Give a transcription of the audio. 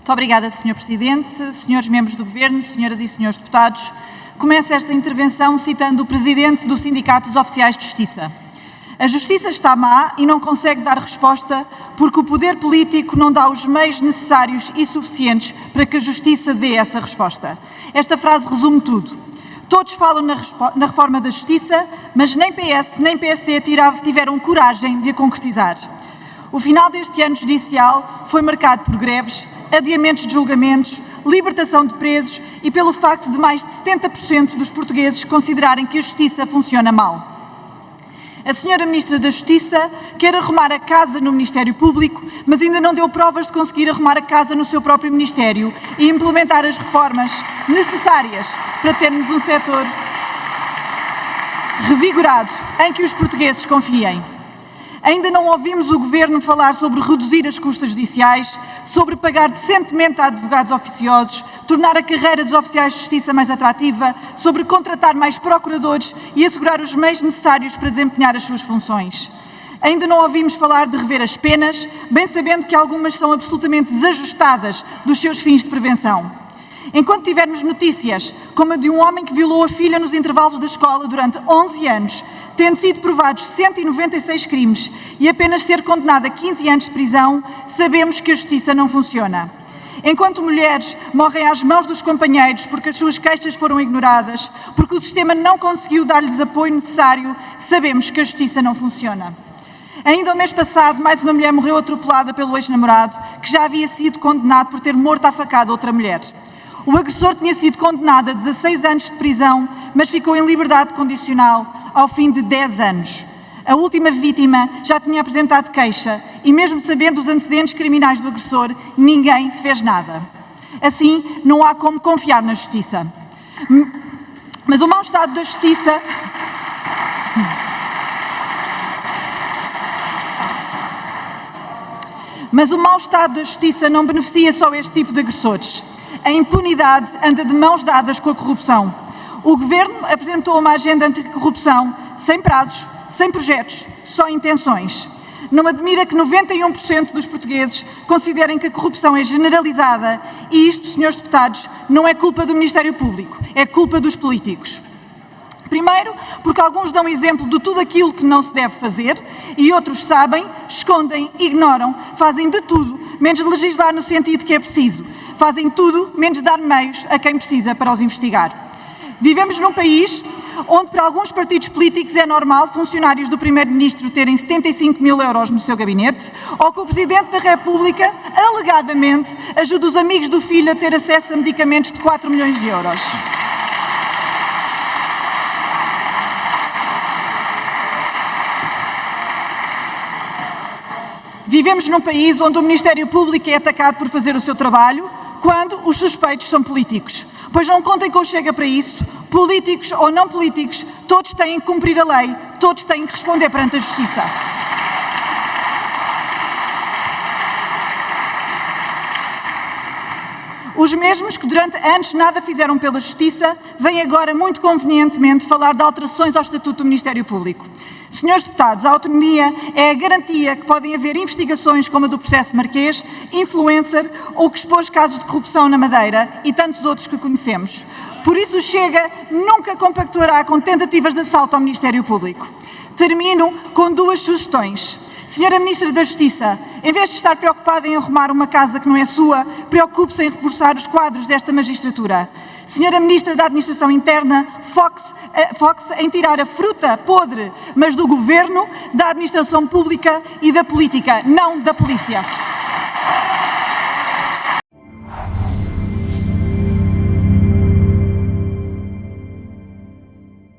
Muito obrigada, Sr. Presidente, senhores membros do Governo, senhoras e senhores deputados. Começo esta intervenção citando o Presidente do Sindicato dos Oficiais de Justiça. A Justiça está má e não consegue dar resposta porque o poder político não dá os meios necessários e suficientes para que a Justiça dê essa resposta. Esta frase resume tudo. Todos falam na reforma da Justiça, mas nem PS nem PSD tiveram coragem de a concretizar. O final deste ano judicial foi marcado por greves, adiamentos de julgamentos, libertação de presos e pelo facto de mais de 70% dos portugueses considerarem que a Justiça funciona mal. A Sra. Ministra da Justiça quer arrumar a casa no Ministério Público, mas ainda não deu provas de conseguir arrumar a casa no seu próprio Ministério e implementar as reformas necessárias para termos um setor revigorado em que os portugueses confiem. Ainda não ouvimos o Governo falar sobre reduzir as custas judiciais, sobre pagar decentemente a advogados oficiosos, tornar a carreira dos oficiais de justiça mais atrativa, sobre contratar mais procuradores e assegurar os meios necessários para desempenhar as suas funções. Ainda não ouvimos falar de rever as penas, bem sabendo que algumas são absolutamente desajustadas dos seus fins de prevenção. Enquanto tivermos notícias como a de um homem que violou a filha nos intervalos da escola durante 11 anos, tendo sido provados 196 crimes e apenas ser condenado a 15 anos de prisão, sabemos que a justiça não funciona. Enquanto mulheres morrem às mãos dos companheiros porque as suas queixas foram ignoradas, porque o sistema não conseguiu dar-lhes apoio necessário, sabemos que a justiça não funciona. Ainda o mês passado, mais uma mulher morreu atropelada pelo ex-namorado, que já havia sido condenado por ter morto à facada outra mulher. O agressor tinha sido condenado a 16 anos de prisão, mas ficou em liberdade condicional ao fim de 10 anos. A última vítima já tinha apresentado queixa e, mesmo sabendo os antecedentes criminais do agressor, ninguém fez nada. Assim, não há como confiar na justiça. Mas o mau estado da justiça... Mas o mau estado da justiça não beneficia só este tipo de agressores. A impunidade anda de mãos dadas com a corrupção. O Governo apresentou uma agenda anticorrupção sem prazos, sem projetos, só intenções. Não admira que 91% dos portugueses considerem que a corrupção é generalizada e isto, senhores deputados, não é culpa do Ministério Público, é culpa dos políticos. Primeiro, porque alguns dão exemplo de tudo aquilo que não se deve fazer e outros sabem, escondem, ignoram, fazem de tudo, menos legislar no sentido que é preciso. Fazem tudo, menos dar meios a quem precisa para os investigar. Vivemos num país onde para alguns partidos políticos é normal funcionários do Primeiro-Ministro terem 75 mil euros no seu gabinete ou que o Presidente da República, alegadamente, ajuda os amigos do filho a ter acesso a medicamentos de 4 milhões de euros. Vivemos num país onde o Ministério Público é atacado por fazer o seu trabalho, quando os suspeitos são políticos. Pois não contem com o Chega para isso, políticos ou não políticos, todos têm que cumprir a lei, todos têm que responder perante a Justiça. Os mesmos que durante anos nada fizeram pela Justiça, vêm agora muito convenientemente falar de alterações ao Estatuto do Ministério Público. Senhores deputados, a autonomia é a garantia que podem haver investigações como a do processo Marquês, Influencer ou que expôs casos de corrupção na Madeira e tantos outros que conhecemos. Por isso o Chega nunca compactuará com tentativas de assalto ao Ministério Público. Termino com 2 sugestões. Senhora Ministra da Justiça, em vez de estar preocupada em arrumar uma casa que não é sua, preocupe-se em reforçar os quadros desta magistratura. Senhora Ministra da Administração Interna, foque-se em tirar a fruta podre, mas do Governo, da Administração Pública e da Política, não da Polícia.